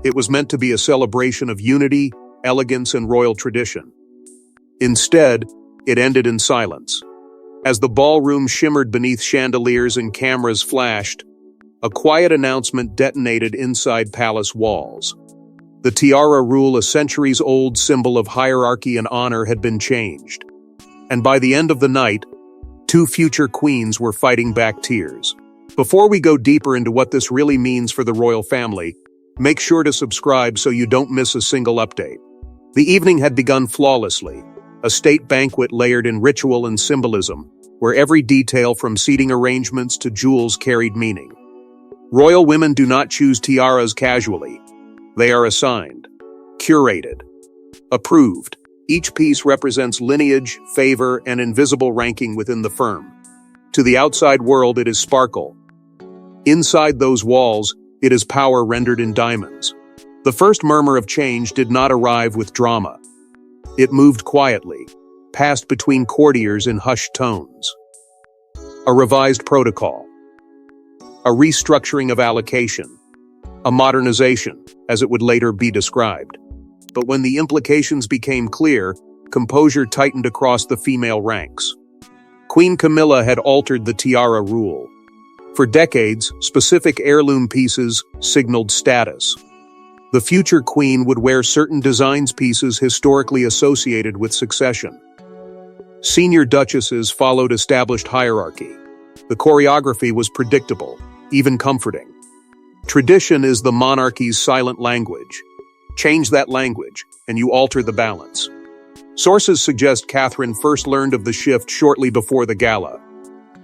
It was meant to be a celebration of unity, elegance, and royal tradition. Instead, it ended in silence. As the ballroom shimmered beneath chandeliers and cameras flashed, a quiet announcement detonated inside palace walls. The tiara rule, a centuries-old symbol of hierarchy and honor, had been changed. And by the end of the night, two future queens were fighting back tears. Before we go deeper into what this really means for the royal family, make sure to subscribe so you don't miss a single update. The evening had begun flawlessly, a state banquet layered in ritual and symbolism, where every detail from seating arrangements to jewels carried meaning. Royal women do not choose tiaras casually. They are assigned, curated, approved. Each piece represents lineage, favor, and invisible ranking within the firm. To the outside world, it is sparkle. Inside those walls, it is power rendered in diamonds. The first murmur of change did not arrive with drama. It moved quietly, passed between courtiers in hushed tones. A revised protocol. A restructuring of allocation. A modernization, as it would later be described. But when the implications became clear, composure tightened across the female ranks. Queen Camilla had altered the tiara rule. For decades, specific heirloom pieces signaled status. The future queen would wear certain designs pieces historically associated with succession. Senior duchesses followed established hierarchy. The choreography was predictable, even comforting. Tradition is the monarchy's silent language. Change that language, and you alter the balance. Sources suggest Catherine first learned of the shift shortly before the gala.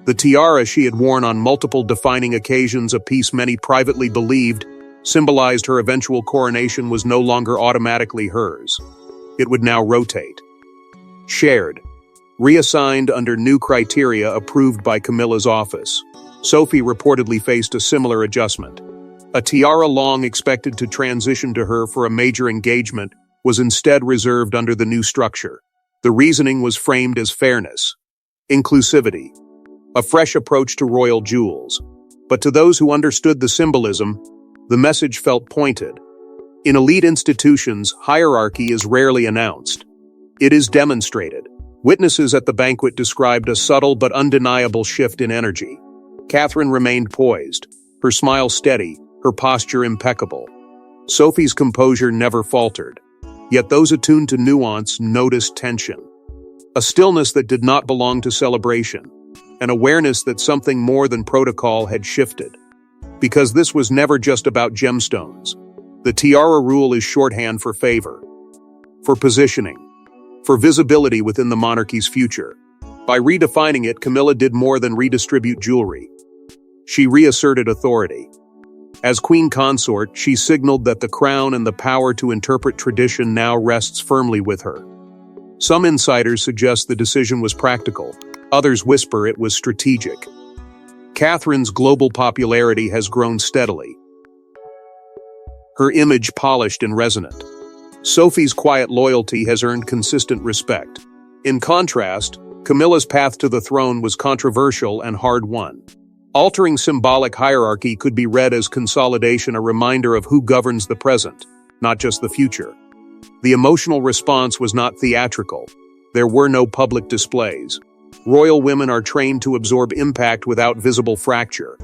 The tiara she had worn on multiple defining occasions, a piece many privately believed, symbolized her eventual coronation, was no longer automatically hers. It would now rotate. Shared. Reassigned under new criteria approved by Camilla's office. Sophie reportedly faced a similar adjustment. A tiara long expected to transition to her for a major engagement was instead reserved under the new structure. The reasoning was framed as fairness, inclusivity, a fresh approach to royal jewels. But to those who understood the symbolism, the message felt pointed. In elite institutions, hierarchy is rarely announced. It is demonstrated. Witnesses at the banquet described a subtle but undeniable shift in energy. Catherine remained poised, her smile steady, her posture impeccable. Sophie's composure never faltered. Yet those attuned to nuance noticed tension. A stillness that did not belong to celebration. An awareness that something more than protocol had shifted. Because this was never just about gemstones. The tiara rule is shorthand for favor, for positioning, for visibility within the monarchy's future. By redefining it, Camilla did more than redistribute jewelry. She reasserted authority. As queen consort, she signaled that the crown and the power to interpret tradition now rests firmly with her. Some insiders suggest the decision was practical. Others whisper it was strategic. Catherine's global popularity has grown steadily. Her image polished and resonant. Sophie's quiet loyalty has earned consistent respect. In contrast, Camilla's path to the throne was controversial and hard-won. Altering symbolic hierarchy could be read as consolidation, a reminder of who governs the present, not just the future. The emotional response was not theatrical. There were no public displays. Royal women are trained to absorb impact without visible fracture.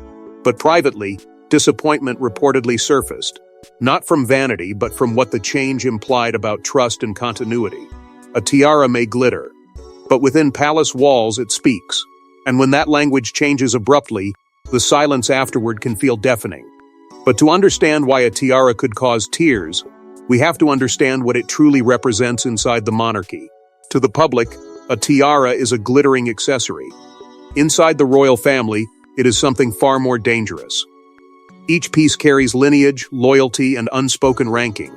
But privately, disappointment reportedly surfaced, not from vanity but from what the change implied about trust and continuity. A tiara may glitter, but within palace walls it speaks. And when that language changes abruptly, the silence afterward can feel deafening. But to understand why a tiara could cause tears, we have to understand what it truly represents inside the monarchy. To the public, a tiara is a glittering accessory. Inside the royal family, it is something far more dangerous. Each piece carries lineage, loyalty, and unspoken ranking.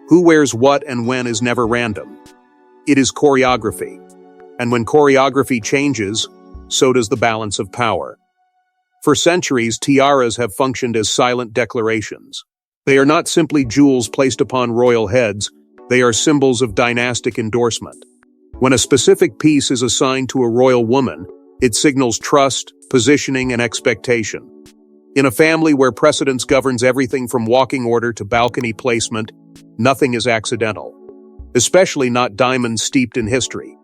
Who wears what and when is never random. It is choreography. And when choreography changes, so does the balance of power. For centuries, tiaras have functioned as silent declarations. They are not simply jewels placed upon royal heads, they are symbols of dynastic endorsement. When a specific piece is assigned to a royal woman, it signals trust, positioning, and expectation. In a family where precedence governs everything from walking order to balcony placement, nothing is accidental. Especially not diamonds steeped in history.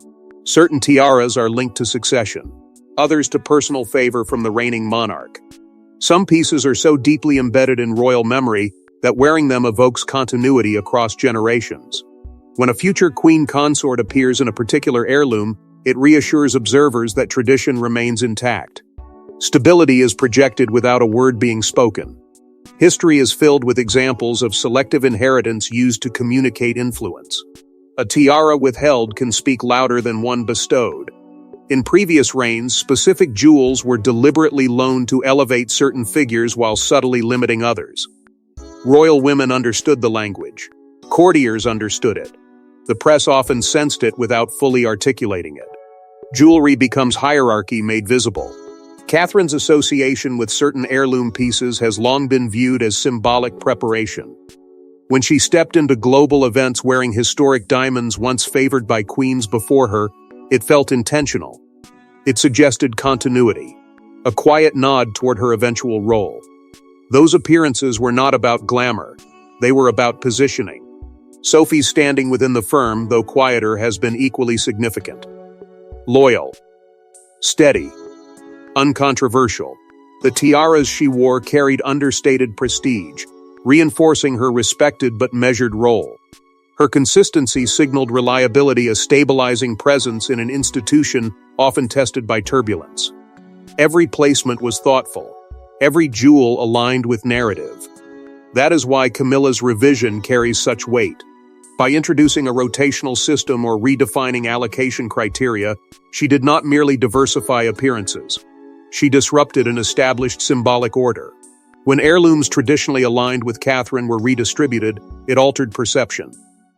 Certain tiaras are linked to succession, others to personal favor from the reigning monarch. Some pieces are so deeply embedded in royal memory that wearing them evokes continuity across generations. When a future queen consort appears in a particular heirloom, it reassures observers that tradition remains intact. Stability is projected without a word being spoken. History is filled with examples of selective inheritance used to communicate influence. A tiara withheld can speak louder than one bestowed. In previous reigns, specific jewels were deliberately loaned to elevate certain figures while subtly limiting others. Royal women understood the language. Courtiers understood it. The press often sensed it without fully articulating it. Jewelry becomes hierarchy made visible. Catherine's association with certain heirloom pieces has long been viewed as symbolic preparation. When she stepped into global events wearing historic diamonds once favored by queens before her, it felt intentional. It suggested continuity, a quiet nod toward her eventual role. Those appearances were not about glamour, they were about positioning. Sophie's standing within the firm, though quieter, has been equally significant. Loyal. Steady. Uncontroversial. The tiaras she wore carried understated prestige, reinforcing her respected but measured role. Her consistency signaled reliability, a stabilizing presence in an institution often tested by turbulence. Every placement was thoughtful, every jewel aligned with narrative. That is why Camilla's revision carries such weight. By introducing a rotational system or redefining allocation criteria, she did not merely diversify appearances. She disrupted an established symbolic order. When heirlooms traditionally aligned with Catherine were redistributed, it altered perception.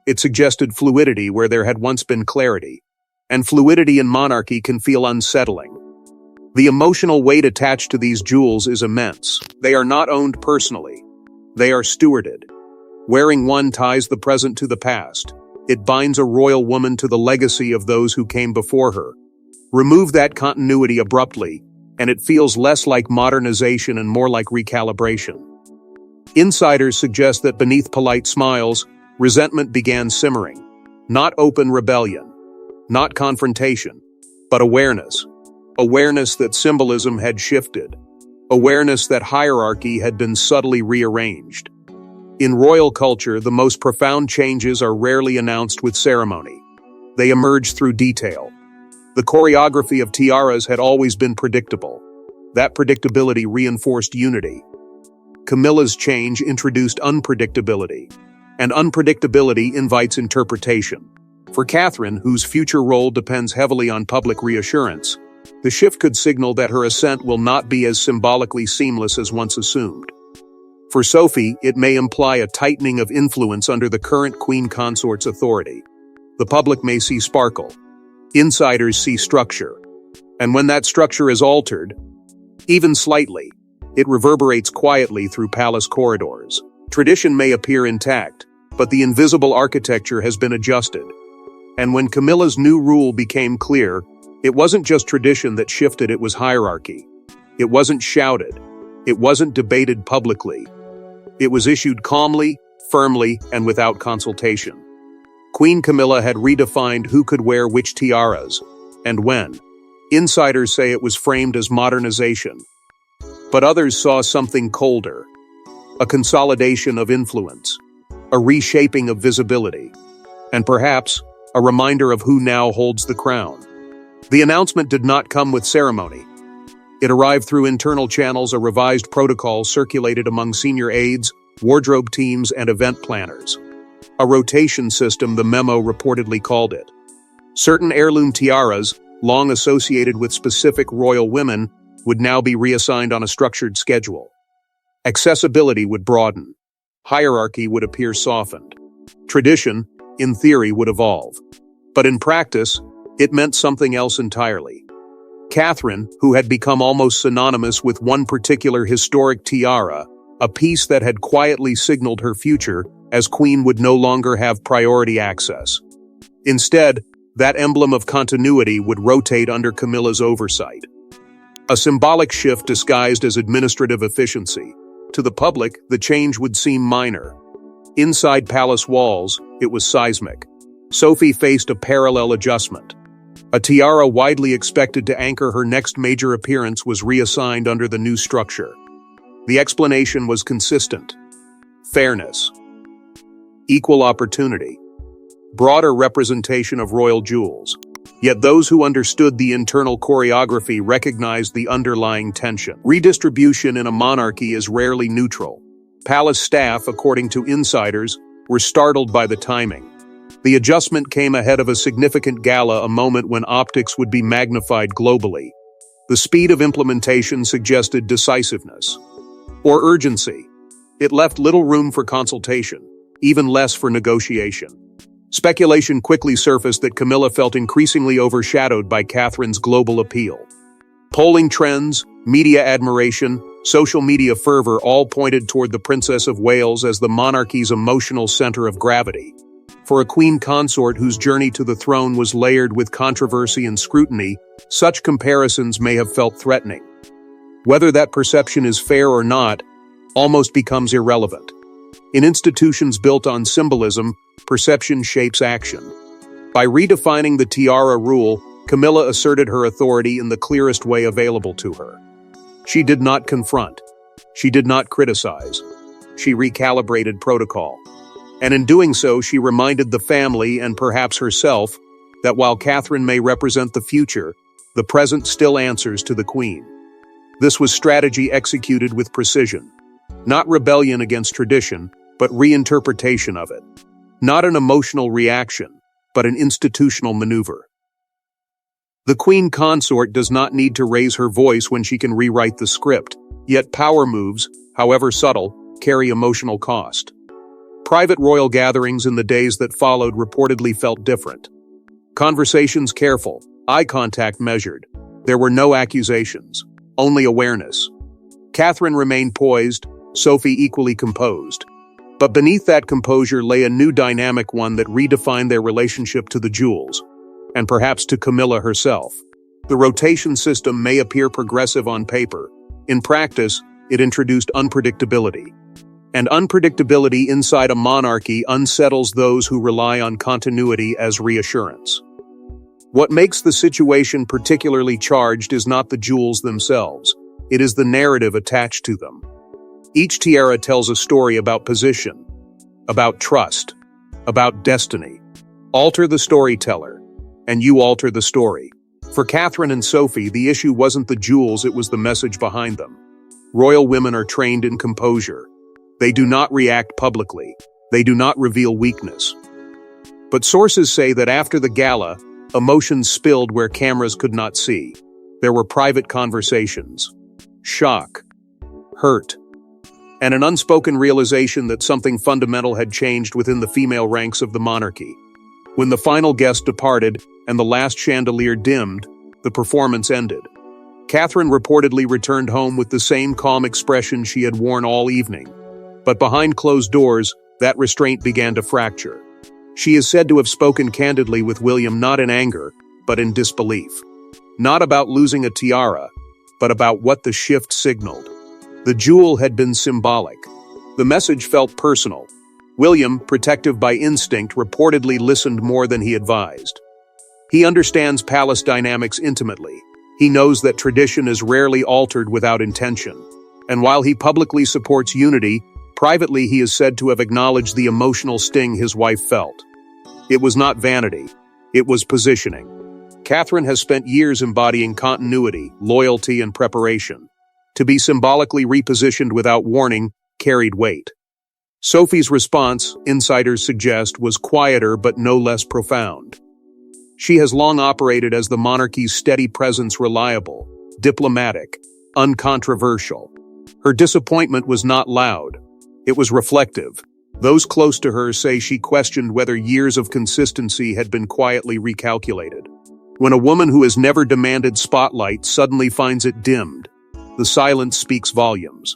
It suggested fluidity where there had once been clarity. And fluidity in monarchy can feel unsettling. The emotional weight attached to these jewels is immense. They are not owned personally. They are stewarded. Wearing one ties the present to the past. It binds a royal woman to the legacy of those who came before her. Remove that continuity abruptly, and it feels less like modernization and more like recalibration. Insiders suggest that beneath polite smiles, resentment began simmering. Not open rebellion, not confrontation, but awareness. Awareness that symbolism had shifted. Awareness that hierarchy had been subtly rearranged. In royal culture, the most profound changes are rarely announced with ceremony. They emerge through detail. The choreography of tiaras had always been predictable. That predictability reinforced unity. Camilla's change introduced unpredictability, and unpredictability invites interpretation. For Catherine, whose future role depends heavily on public reassurance, the shift could signal that her ascent will not be as symbolically seamless as once assumed. For Sophie, it may imply a tightening of influence under the current queen consort's authority. The public may see sparkle. Insiders see structure. And when that structure is altered, even slightly, it reverberates quietly through palace corridors. Tradition may appear intact, but the invisible architecture has been adjusted. And when Camilla's new rule became clear, it wasn't just tradition that shifted, it was hierarchy. It wasn't shouted. It wasn't debated publicly. It was issued calmly, firmly, and without consultation. Queen Camilla had redefined who could wear which tiaras, and when. Insiders say it was framed as modernization. But others saw something colder. A consolidation of influence. A reshaping of visibility. And perhaps, a reminder of who now holds the crown. The announcement did not come with ceremony. It arrived through internal channels, a revised protocol circulated among senior aides, wardrobe teams, and event planners. A rotation system, the memo reportedly called it. Certain heirloom tiaras, long associated with specific royal women, would now be reassigned on a structured schedule. Accessibility would broaden. Hierarchy would appear softened. Tradition, in theory, would evolve. But in practice, it meant something else entirely. Catherine, who had become almost synonymous with one particular historic tiara, a piece that had quietly signaled her future, as queen, would no longer have priority access. Instead, that emblem of continuity would rotate under Camilla's oversight. A symbolic shift disguised as administrative efficiency. To the public, the change would seem minor. Inside palace walls, it was seismic. Sophie faced a parallel adjustment. A tiara widely expected to anchor her next major appearance was reassigned under the new structure. The explanation was consistent. Fairness. Equal opportunity. Broader representation of royal jewels. Yet those who understood the internal choreography recognized the underlying tension. Redistribution in a monarchy is rarely neutral. Palace staff, according to insiders, were startled by the timing. The adjustment came ahead of a significant gala, a moment when optics would be magnified globally. The speed of implementation suggested decisiveness. Or urgency. It left little room for consultation, even less for negotiation. Speculation quickly surfaced that Camilla felt increasingly overshadowed by Catherine's global appeal. Polling trends, media admiration, social media fervor all pointed toward the Princess of Wales as the monarchy's emotional center of gravity. For a queen consort whose journey to the throne was layered with controversy and scrutiny, such comparisons may have felt threatening. Whether that perception is fair or not, almost becomes irrelevant. In institutions built on symbolism, perception shapes action. By redefining the tiara rule, Camilla asserted her authority in the clearest way available to her. She did not confront. She did not criticize. She recalibrated protocol. And in doing so, she reminded the family and perhaps herself that while Catherine may represent the future, the present still answers to the Queen. This was strategy executed with precision. Not rebellion against tradition, but reinterpretation of it. Not an emotional reaction, but an institutional maneuver. The Queen consort does not need to raise her voice when she can rewrite the script, yet power moves, however subtle, carry emotional cost. Private royal gatherings in the days that followed reportedly felt different. Conversations careful, eye contact measured. There were no accusations, only awareness. Catherine remained poised, Sophie equally composed. But beneath that composure lay a new dynamic, one that redefined their relationship to the jewels, and perhaps to Camilla herself. The rotation system may appear progressive on paper. In practice, it introduced unpredictability. And unpredictability inside a monarchy unsettles those who rely on continuity as reassurance. What makes the situation particularly charged is not the jewels themselves. It is the narrative attached to them. Each tiara tells a story about position, about trust, about destiny. Alter the storyteller, and you alter the story. For Catherine and Sophie, the issue wasn't the jewels, it was the message behind them. Royal women are trained in composure. They do not react publicly. They do not reveal weakness. But sources say that after the gala, emotions spilled where cameras could not see. There were private conversations, shock, hurt, and an unspoken realization that something fundamental had changed within the female ranks of the monarchy. When the final guest departed and the last chandelier dimmed, the performance ended. Catherine reportedly returned home with the same calm expression she had worn all evening. But behind closed doors, that restraint began to fracture. She is said to have spoken candidly with William, not in anger, but in disbelief. Not about losing a tiara, but about what the shift signaled. The jewel had been symbolic. The message felt personal. William, protective by instinct, reportedly listened more than he advised. He understands palace dynamics intimately. He knows that tradition is rarely altered without intention. And while he publicly supports unity, privately he is said to have acknowledged the emotional sting his wife felt. It was not vanity. It was positioning. Catherine has spent years embodying continuity, loyalty, and preparation. To be symbolically repositioned without warning carried weight. Sophie's response, insiders suggest, was quieter but no less profound. She has long operated as the monarchy's steady presence, reliable, diplomatic, uncontroversial. Her disappointment was not loud. It was reflective. Those close to her say she questioned whether years of consistency had been quietly recalculated. When a woman who has never demanded spotlight suddenly finds it dimmed, the silence speaks volumes.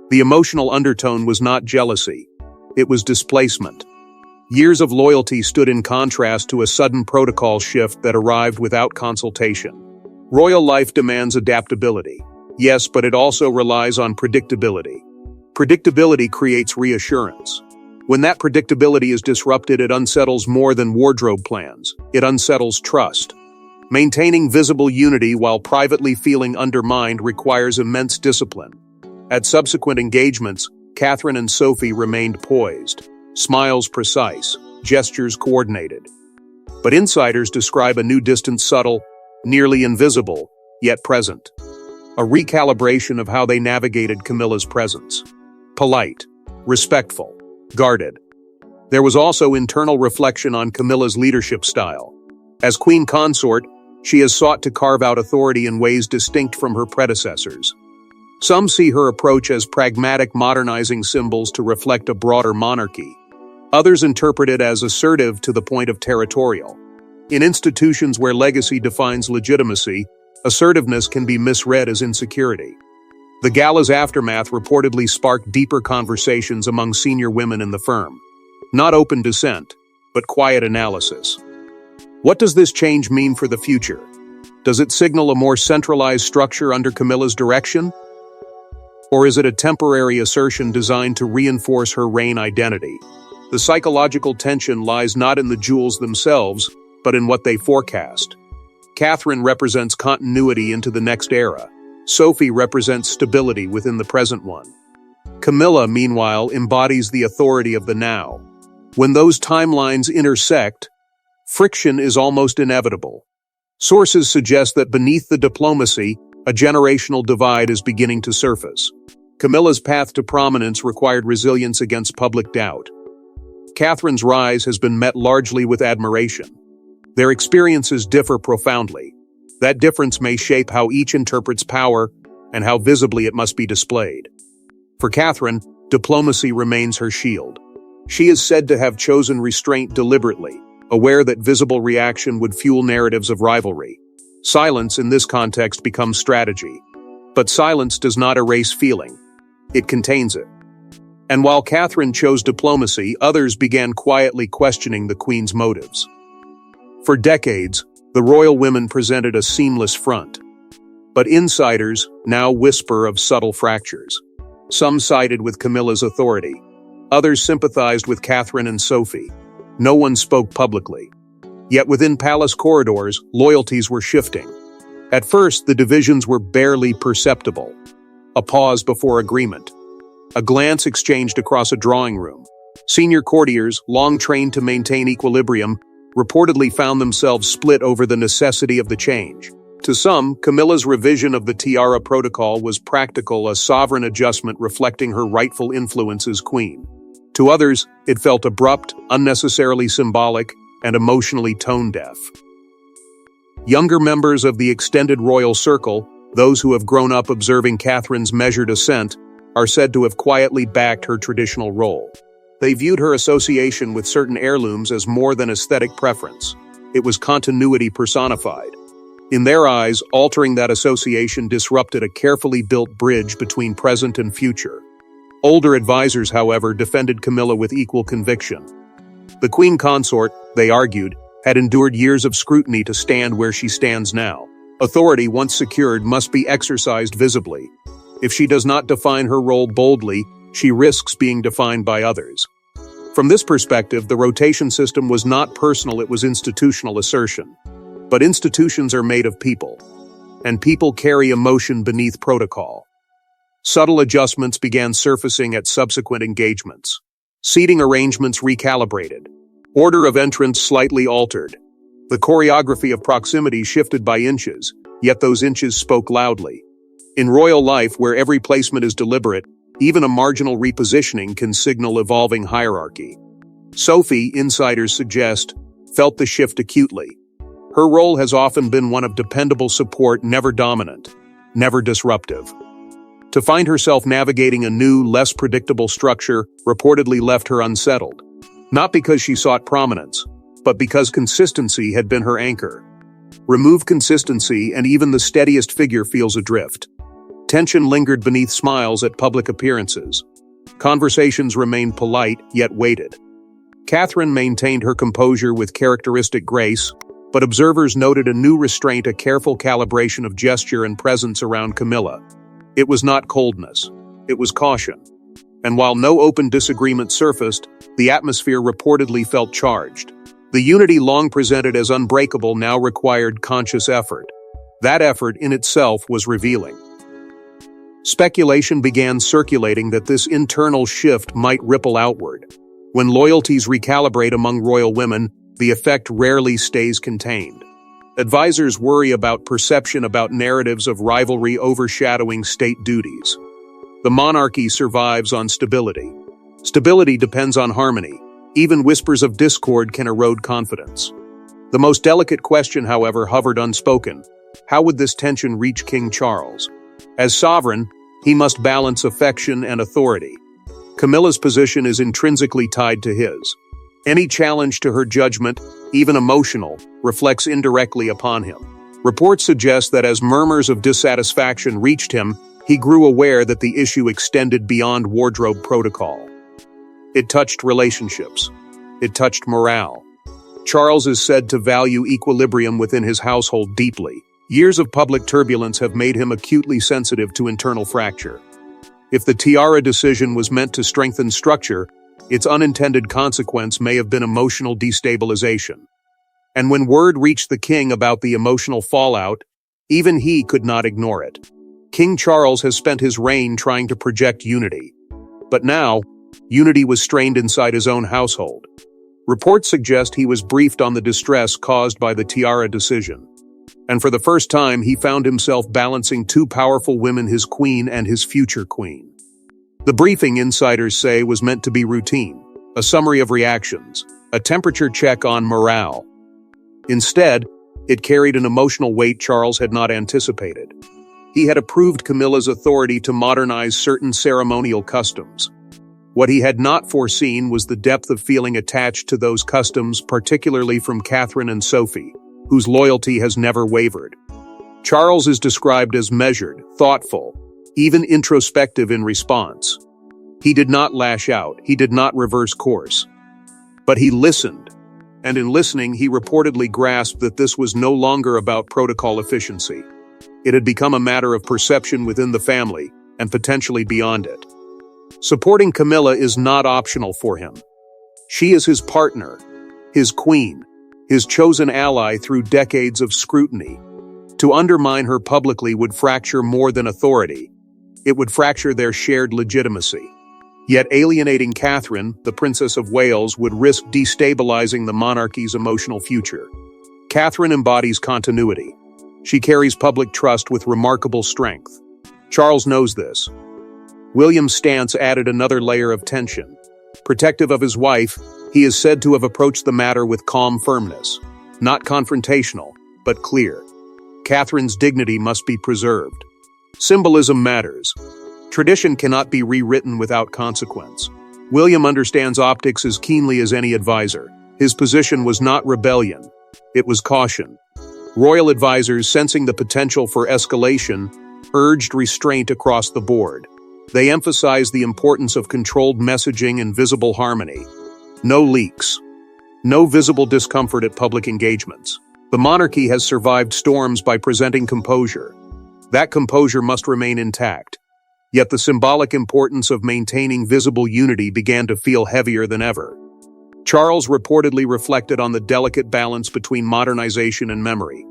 The emotional undertone was not jealousy. It was displacement. Years of loyalty stood in contrast to a sudden protocol shift that arrived without consultation. Royal life demands adaptability. Yes, but it also relies on predictability. Predictability creates reassurance. When that predictability is disrupted, it unsettles more than wardrobe plans. It unsettles trust. Maintaining visible unity while privately feeling undermined requires immense discipline. At subsequent engagements, Catherine and Sophie remained poised, smiles precise, gestures coordinated. But insiders describe a new distance subtle, nearly invisible, yet present. A recalibration of how they navigated Camilla's presence. Polite, respectful, guarded. There was also internal reflection on Camilla's leadership style. As queen consort, she has sought to carve out authority in ways distinct from her predecessors. Some see her approach as pragmatic, modernizing symbols to reflect a broader monarchy. Others interpret it as assertive to the point of territorial. In institutions where legacy defines legitimacy, assertiveness can be misread as insecurity. The gala's aftermath reportedly sparked deeper conversations among senior women in the firm. Not open dissent, but quiet analysis. What does this change mean for the future? Does it signal a more centralized structure under Camilla's direction? Or is it a temporary assertion designed to reinforce her reign identity? The psychological tension lies not in the jewels themselves, but in what they forecast. Catherine represents continuity into the next era. Sophie represents stability within the present one. Camilla, meanwhile, embodies the authority of the now. When those timelines intersect, friction is almost inevitable. Sources suggest that beneath the diplomacy, a generational divide is beginning to surface. Camilla's path to prominence required resilience against public doubt. Catherine's rise has been met largely with admiration. Their experiences differ profoundly. That difference may shape how each interprets power and how visibly it must be displayed. For Catherine, diplomacy remains her shield. She is said to have chosen restraint deliberately, aware that visible reaction would fuel narratives of rivalry. Silence in this context becomes strategy. But silence does not erase feeling. It contains it. And while Catherine chose diplomacy, others began quietly questioning the Queen's motives. For decades, the royal women presented a seamless front. But insiders now whisper of subtle fractures. Some sided with Camilla's authority. Others sympathized with Catherine and Sophie. No one spoke publicly. Yet within palace corridors, loyalties were shifting. At first, the divisions were barely perceptible. A pause before agreement. A glance exchanged across a drawing room. Senior courtiers, long trained to maintain equilibrium, reportedly found themselves split over the necessity of the change. To some, Camilla's revision of the Tiara protocol was practical, a sovereign adjustment reflecting her rightful influence as queen. To others, it felt abrupt, unnecessarily symbolic, and emotionally tone-deaf. Younger members of the extended royal circle, those who have grown up observing Catherine's measured ascent, are said to have quietly backed her traditional role. They viewed her association with certain heirlooms as more than aesthetic preference. It was continuity personified. In their eyes, altering that association disrupted a carefully built bridge between present and future. Older advisors, however, defended Camilla with equal conviction. The queen consort, they argued, had endured years of scrutiny to stand where she stands now. Authority, once secured, must be exercised visibly. If she does not define her role boldly, she risks being defined by others. From this perspective, the rotation system was not personal, it was institutional assertion. But institutions are made of people, and people carry emotion beneath protocol. Subtle adjustments began surfacing at subsequent engagements. Seating arrangements recalibrated. Order of entrance slightly altered. The choreography of proximity shifted by inches, yet those inches spoke loudly. In royal life, where every placement is deliberate, even a marginal repositioning can signal evolving hierarchy. Sophie, insiders suggest, felt the shift acutely. Her role has often been one of dependable support, never dominant, never disruptive. To find herself navigating a new, less predictable structure reportedly left her unsettled. Not because she sought prominence, but because consistency had been her anchor. Remove consistency and even the steadiest figure feels adrift. Tension lingered beneath smiles at public appearances. Conversations remained polite, yet weighted. Catherine maintained her composure with characteristic grace, But observers noted a new restraint, a careful calibration of gesture and presence around Camilla. It was not coldness. It was caution. And while no open disagreement surfaced, the atmosphere reportedly felt charged. The unity long presented as unbreakable now required conscious effort. That effort in itself was revealing. Speculation began circulating that this internal shift might ripple outward. When loyalties recalibrate among royal women, the effect rarely stays contained. Advisors worry about perception, about narratives of rivalry overshadowing state duties. The monarchy survives on stability. Stability depends on harmony. Even whispers of discord can erode confidence. The most delicate question, however, hovered unspoken. How would this tension reach King Charles? As sovereign, he must balance affection and authority. Camilla's position is intrinsically tied to his. Any challenge to her judgment, even emotional, reflects indirectly upon him. Reports suggest that as murmurs of dissatisfaction reached him, he grew aware that the issue extended beyond wardrobe protocol. It touched relationships. It touched morale. Charles is said to value equilibrium within his household deeply. Years of public turbulence have made him acutely sensitive to internal fracture. If the Tiara decision was meant to strengthen structure, its unintended consequence may have been emotional destabilization. And when word reached the king about the emotional fallout, even he could not ignore it. King Charles has spent his reign trying to project unity. But now, unity was strained inside his own household. Reports suggest he was briefed on the distress caused by the Tiara decision. And for the first time, he found himself balancing two powerful women, his queen and his future queen. The briefing, insiders say, was meant to be routine, a summary of reactions, a temperature check on morale. Instead, it carried an emotional weight Charles had not anticipated. He had approved Camilla's authority to modernize certain ceremonial customs. What he had not foreseen was the depth of feeling attached to those customs, particularly from Catherine and Sophie, whose loyalty has never wavered. Charles is described as measured, thoughtful, even introspective in response. He did not lash out, he did not reverse course. But he listened, and in listening he reportedly grasped that this was no longer about protocol efficiency. It had become a matter of perception within the family, and potentially beyond it. Supporting Camilla is not optional for him. She is his partner, his queen, his chosen ally through decades of scrutiny. To undermine her publicly would fracture more than authority. It would fracture their shared legitimacy. Yet alienating Catherine, the Princess of Wales, would risk destabilizing the monarchy's emotional future. Catherine embodies continuity. She carries public trust with remarkable strength. Charles knows this. William's stance added another layer of tension. Protective of his wife, he is said to have approached the matter with calm firmness. Not confrontational, but clear. Catherine's dignity must be preserved. Symbolism matters. Tradition cannot be rewritten without consequence. William understands optics as keenly as any advisor. His position was not rebellion. It was caution. Royal advisors, sensing the potential for escalation, urged restraint across the board. They emphasized the importance of controlled messaging and visible harmony. No leaks. No visible discomfort at public engagements. The monarchy has survived storms by presenting composure. That composure must remain intact. Yet the symbolic importance of maintaining visible unity began to feel heavier than ever. Charles reportedly reflected on the delicate balance between modernization and memory.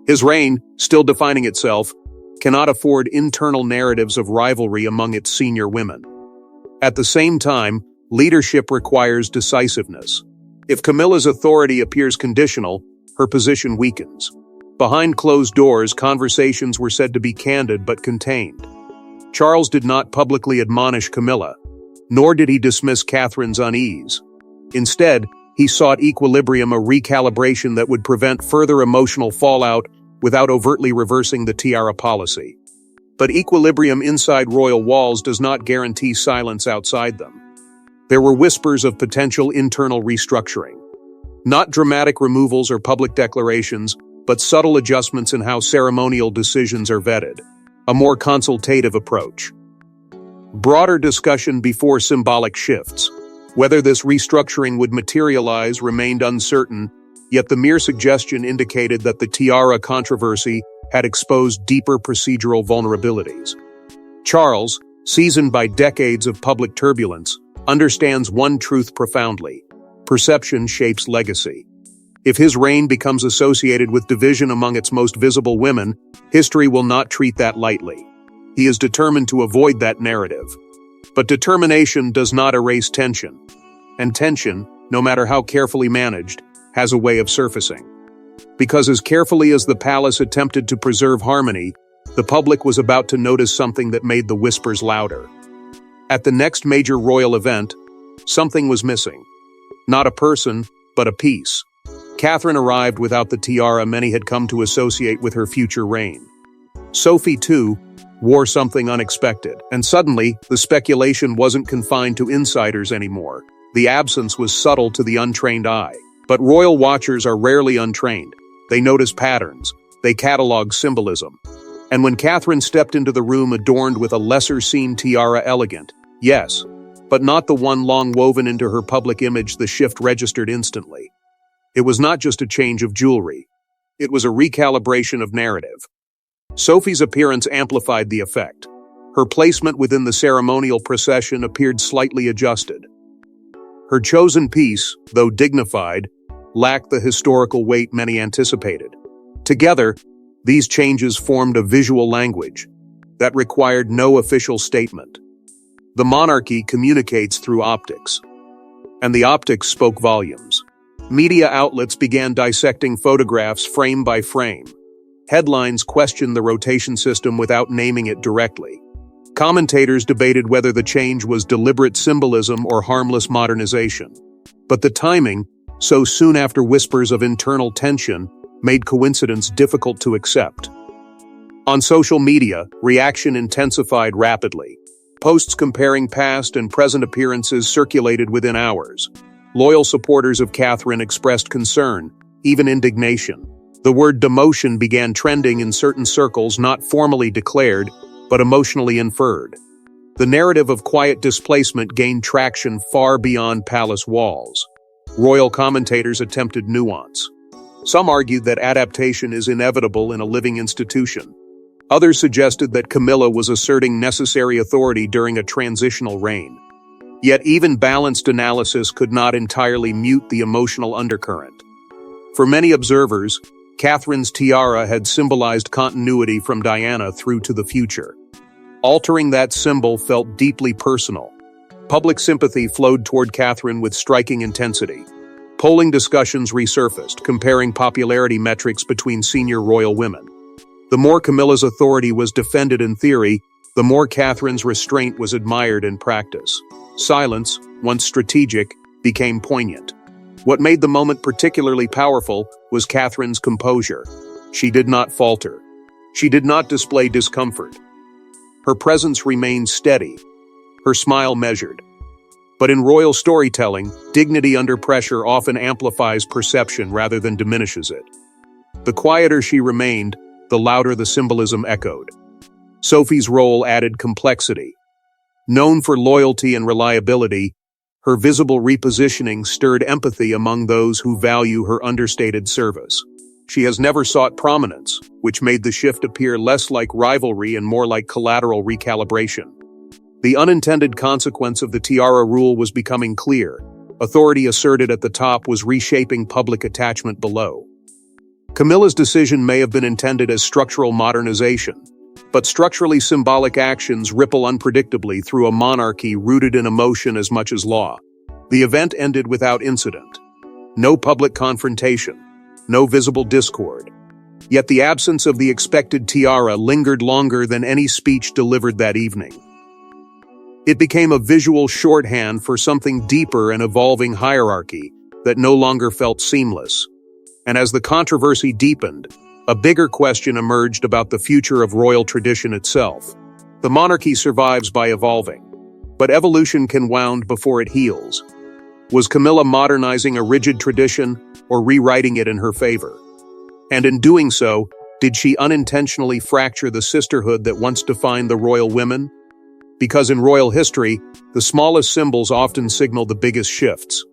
His reign, still defining itself, cannot afford internal narratives of rivalry among its senior women. At the same time, leadership requires decisiveness. If Camilla's authority appears conditional, her position weakens. Behind closed doors, conversations were said to be candid but contained. Charles did not publicly admonish Camilla, nor did he dismiss Catherine's unease. Instead, he sought equilibrium, a recalibration that would prevent further emotional fallout without overtly reversing the Tiara policy. But equilibrium inside royal walls does not guarantee silence outside them. There were whispers of potential internal restructuring. Not dramatic removals or public declarations, but subtle adjustments in how ceremonial decisions are vetted. A more consultative approach. Broader discussion before symbolic shifts. Whether this restructuring would materialize remained uncertain, yet the mere suggestion indicated that the tiara controversy had exposed deeper procedural vulnerabilities. Charles, seasoned by decades of public turbulence, understands one truth profoundly: perception shapes legacy. If his reign becomes associated with division among its most visible women, history will not treat that lightly. He is determined to avoid that narrative. But determination does not erase tension. And tension, no matter how carefully managed, has a way of surfacing. Because as carefully as the palace attempted to preserve harmony, the public was about to notice something that made the whispers louder. At the next major royal event, something was missing. Not a person, but a piece. Catherine arrived without the tiara many had come to associate with her future reign. Sophie, too, wore something unexpected, and suddenly, the speculation wasn't confined to insiders anymore. The absence was subtle to the untrained eye. But royal watchers are rarely untrained. They notice patterns. They catalog symbolism. And when Catherine stepped into the room adorned with a lesser-seen tiara, elegant, yes, but not the one long woven into her public image, the shift registered instantly. It was not just a change of jewelry. It was a recalibration of narrative. Sophie's appearance amplified the effect. Her placement within the ceremonial procession appeared slightly adjusted. Her chosen piece, though dignified, lacked the historical weight many anticipated. Together, these changes formed a visual language that required no official statement. The monarchy communicates through optics, and the optics spoke volumes. Media outlets began dissecting photographs frame by frame. Headlines questioned the rotation system without naming it directly. Commentators debated whether the change was deliberate symbolism or harmless modernization. But the timing, so soon after whispers of internal tension, made coincidence difficult to accept. On social media, reaction intensified rapidly. Posts comparing past and present appearances circulated within hours. Loyal supporters of Catherine expressed concern, even indignation. The word demotion began trending in certain circles, not formally declared, but emotionally inferred. The narrative of quiet displacement gained traction far beyond palace walls. Royal commentators attempted nuance. Some argued that adaptation is inevitable in a living institution. Others suggested that Camilla was asserting necessary authority during a transitional reign. Yet even balanced analysis could not entirely mute the emotional undercurrent. For many observers, Catherine's tiara had symbolized continuity from Diana through to the future. Altering that symbol felt deeply personal. Public sympathy flowed toward Catherine with striking intensity. Polling discussions resurfaced, comparing popularity metrics between senior royal women. The more Camilla's authority was defended in theory, the more Catherine's restraint was admired in practice. Silence, once strategic, became poignant. What made the moment particularly powerful was Catherine's composure. She did not falter. She did not display discomfort. Her presence remained steady, her smile measured. But in royal storytelling, dignity under pressure often amplifies perception rather than diminishes it. The quieter she remained, the louder the symbolism echoed. Sophie's role added complexity. Known for loyalty and reliability, her visible repositioning stirred empathy among those who value her understated service. She has never sought prominence, which made the shift appear less like rivalry and more like collateral recalibration. The unintended consequence of the tiara rule was becoming clear. Authority asserted at the top was reshaping public attachment below. Camilla's decision may have been intended as structural modernization, but structurally symbolic actions ripple unpredictably through a monarchy rooted in emotion as much as law. The event ended without incident. No public confrontation. No visible discord. Yet the absence of the expected tiara lingered longer than any speech delivered that evening. It became a visual shorthand for something deeper and evolving hierarchy that no longer felt seamless. And as the controversy deepened, a bigger question emerged about the future of royal tradition itself. The monarchy survives by evolving, but evolution can wound before it heals. Was Camilla modernizing a rigid tradition or rewriting it in her favor? And in doing so, did she unintentionally fracture the sisterhood that once defined the royal women? Because in royal history, the smallest symbols often signal the biggest shifts.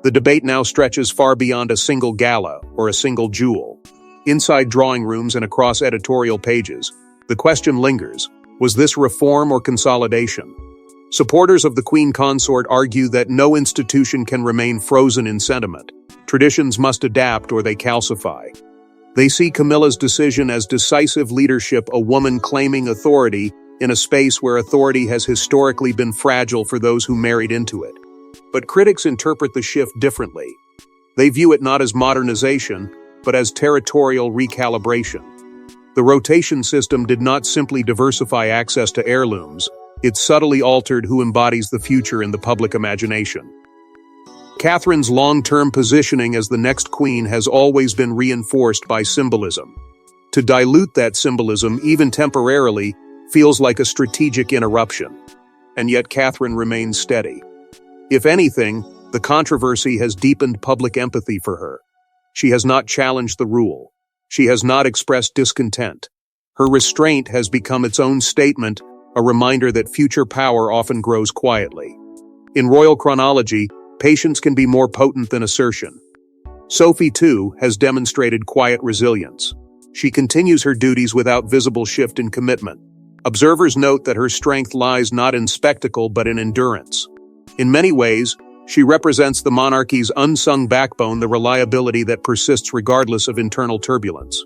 The debate now stretches far beyond a single gala or a single jewel. Inside drawing rooms and across editorial pages, the question lingers: was this reform or consolidation? Supporters of the Queen Consort argue that no institution can remain frozen in sentiment. Traditions must adapt or they calcify. They see Camilla's decision as decisive leadership, a woman claiming authority in a space where authority has historically been fragile for those who married into it. But critics interpret the shift differently. They view it not as modernization, but as territorial recalibration. The rotation system did not simply diversify access to heirlooms, it subtly altered who embodies the future in the public imagination. Catherine's long-term positioning as the next queen has always been reinforced by symbolism. To dilute that symbolism, even temporarily, feels like a strategic interruption. And yet Catherine remains steady. If anything, the controversy has deepened public empathy for her. She has not challenged the rule. She has not expressed discontent. Her restraint has become its own statement, a reminder that future power often grows quietly. In royal chronology, patience can be more potent than assertion. Sophie, too, has demonstrated quiet resilience. She continues her duties without visible shift in commitment. Observers note that her strength lies not in spectacle but in endurance. In many ways, she represents the monarchy's unsung backbone, the reliability that persists regardless of internal turbulence.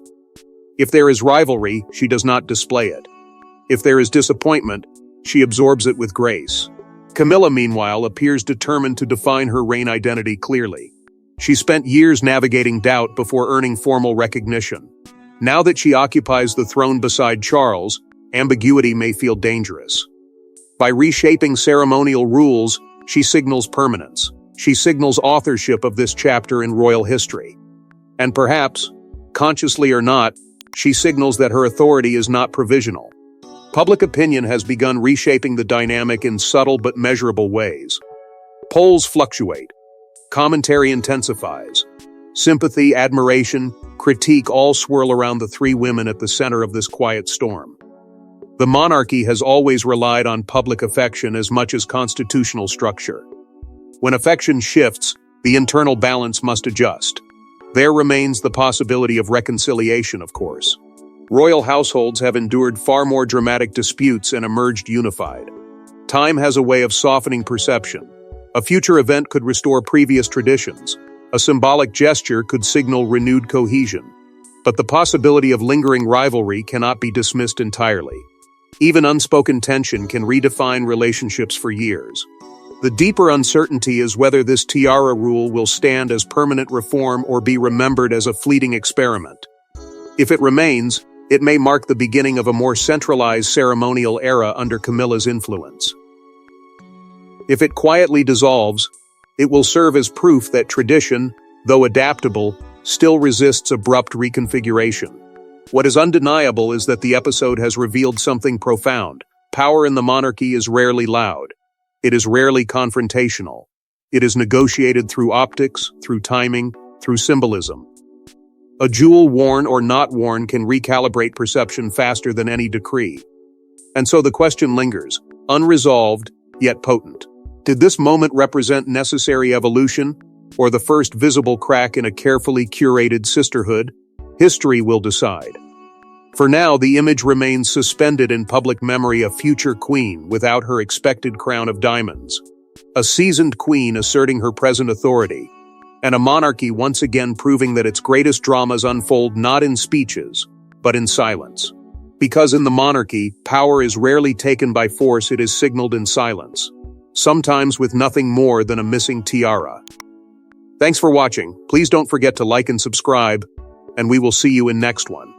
If there is rivalry, she does not display it. If there is disappointment, she absorbs it with grace. Camilla, meanwhile, appears determined to define her reign identity clearly. She spent years navigating doubt before earning formal recognition. Now that she occupies the throne beside Charles, ambiguity may feel dangerous. By reshaping ceremonial rules, she signals permanence. She signals authorship of this chapter in royal history. And perhaps, consciously or not, she signals that her authority is not provisional. Public opinion has begun reshaping the dynamic in subtle but measurable ways. Polls fluctuate. Commentary intensifies. Sympathy, admiration, critique all swirl around the three women at the center of this quiet storm. The monarchy has always relied on public affection as much as constitutional structure. When affection shifts, the internal balance must adjust. There remains the possibility of reconciliation, of course. Royal households have endured far more dramatic disputes and emerged unified. Time has a way of softening perception. A future event could restore previous traditions. A symbolic gesture could signal renewed cohesion. But the possibility of lingering rivalry cannot be dismissed entirely. Even unspoken tension can redefine relationships for years. The deeper uncertainty is whether this Tiara rule will stand as permanent reform or be remembered as a fleeting experiment. If it remains, it may mark the beginning of a more centralized ceremonial era under Camilla's influence. If it quietly dissolves, it will serve as proof that tradition, though adaptable, still resists abrupt reconfiguration. What is undeniable is that the episode has revealed something profound. Power in the monarchy is rarely loud. It is rarely confrontational. It is negotiated through optics, through timing, through symbolism. A jewel worn or not worn can recalibrate perception faster than any decree. And so the question lingers, unresolved, yet potent. Did this moment represent necessary evolution, or the first visible crack in a carefully curated sisterhood? History will decide. For now, the image remains suspended in public memory, a future queen without her expected crown of diamonds. A seasoned queen asserting her present authority, and a monarchy once again proving that its greatest dramas unfold not in speeches, but in silence. Because in the monarchy, power is rarely taken by force, it is signaled in silence, sometimes with nothing more than a missing tiara. Thanks for watching. Please don't forget to like and subscribe, and we will see you in next one.